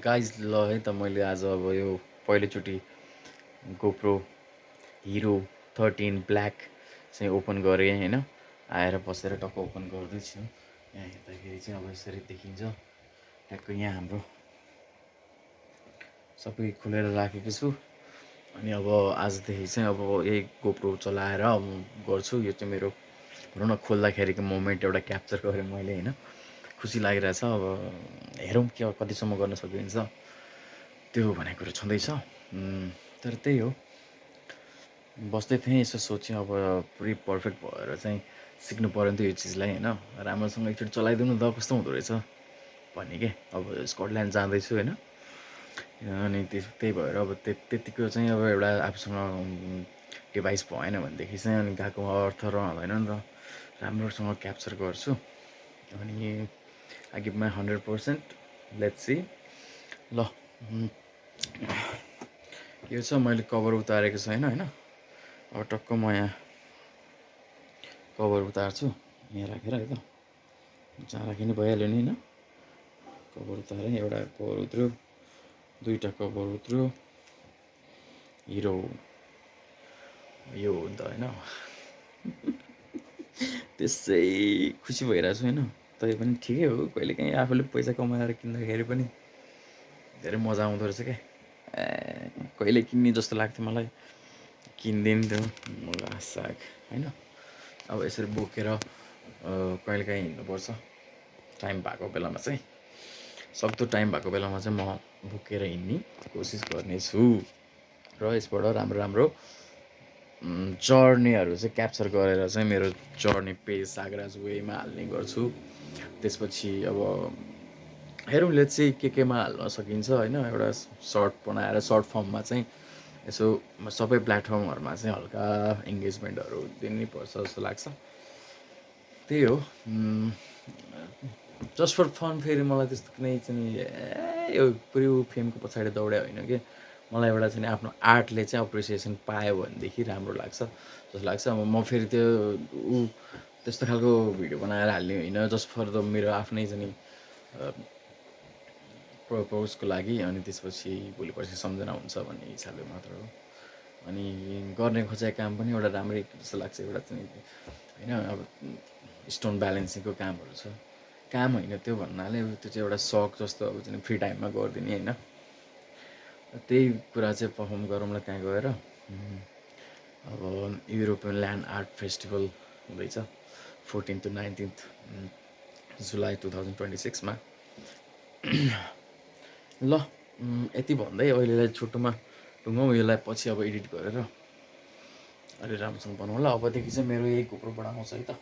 Guys ल है त मैले आज अब यो पहिलोचोटि गोप्रो हिरो 13 ब्ल्याक चाहिँ ओपन गरेँ होइन। आएर बसेर टक्क ओपन गर्दैछु। यहाँ हेर्दाखेरि चाहिँ अब यसरी देखिन्छ। ट्याक्क यहाँ हाम्रो सबै खोलेर राखेको छु। अनि अब आजदेखि चाहिँ अब यही गोप्रो चलाएर अब गर्छु। यो चाहिँ मेरो भनौँ न खोल्दाखेरिको मोमेन्ट एउटा क्याप्चर गरेँ मैले होइन। खुसी लागिरहेछ। अब हेरौँ के कतिसम्म गर्न सकिन्छ त्यो भन्ने कुरो छँदैछ। तर त्यही हो, बस्दै थिएँ यसो सोचेँ अब पुरै पर्फेक्ट भएर चाहिँ सिक्नु पऱ्यो नि त यो चिजलाई होइन। राम्रोसँग एकचोटि चलाइदिउँ न त कस्तो हुँदो रहेछ भन्ने के। अब स्कटल्यान्ड जाँदैछु होइन। अनि त्यही भएर अब त्यतिको चाहिँ अब एउटा आफूसँग डिभाइस भएन भनेदेखि चाहिँ अनि गएको अर्थ रहँदैन नि त। राम्रोसँग क्याप्चर गर्छु अनि I give my 100%। Let's see. ल यो छ मैले कभर उतारेको छैन होइन। अब टक्क म यहाँ कभर उतार्छु यहाँ राखेर है त। जहाँ राखिने भइहाल्यो नि होइन। कभर उतारेँ, एउटा कभर उत्रयो, दुईवटा कभर उत्रयो। हिरो यो हो नि त होइन। त्यसै खुसी भइरहेको छु होइन। तै पनि ठिकै हो, कहिलेकाहीँ आफूले पैसा कमाएर किन्दाखेरि पनि धेरै मजा आउँदो रहेछ क्या। कहिले किन्ने जस्तो लाग्थ्यो मलाई, किनिदिएँ नि त्यो साग होइन। अब यसरी बोकेर कहिलेकाहीँ हिँड्नुपर्छ टाइम भएको बेलामा चाहिँ। सक्दो टाइम भएको बेलामा चाहिँ म बोकेर हिँड्ने कोसिस गर्नेछु र यसबाट राम्रो राम्रो जर्नीहरू चाहिँ क्याप्चर गरेर चाहिँ मेरो जर्नी पेज सागराज वेमा हाल्ने गर्छु। त्यसपछि अब हेरौँ लेट्स सी केमा हाल्न सकिन्छ होइन। एउटा सर्ट बनाएर सर्ट फर्ममा चाहिँ यसो सबै प्लेटफर्महरूमा चाहिँ हल्का इङ्गेजमेन्टहरू दिनैपर्छ जस्तो लाग्छ। त्यही हो, जस्ट फर फन। फेरि मलाई त्यस्तो कुनै चाहिँ यो पुरै फेमको पछाडि दौडे होइन कि। मलाई एउटा चाहिँ आफ्नो आर्टले चाहिँ एप्रिसिएसन पायो भनेदेखि राम्रो लाग्छ जस्तो लाग्छ। अब म फेरि त्यो त्यस्तो खालको भिडियो बनाएर हाल्ने होइन, जस्ट फर द मेरो आफ्नै चाहिँ पर्पोजको लागि। अनि त्यसपछि भोलि पर्सि सम्झना हुन्छ भन्ने हिसाबले मात्र हो। अनि गर्ने खोजेको काम पनि एउटा राम्रै जस्तो लाग्छ। एउटा चाहिँ होइन अब स्टोन ब्यालेन्सिङको कामहरू छ। काम होइन त्यो भन्नाले त्यो चाहिँ एउटा सक जस्तो अब चाहिँ फ्री टाइममा गरिदिने होइन। त्यही कुरा चाहिँ पर्फर्म गरौँला त्यहाँ गएर। अब युरोपियन ल्यान्ड आर्ट फेस्टिभल हुँदैछ 14 to 19 जुलाई 2026 मा। ल यति भन्दै अहिलेलाई छुट्टोमा टुङ्गौँ। यसलाई पछि अब एडिट गरेर अलि राम्रोसँग बनाउँला। अबदेखि चाहिँ मेरो यही गोप्रोबाट आउँछ है त।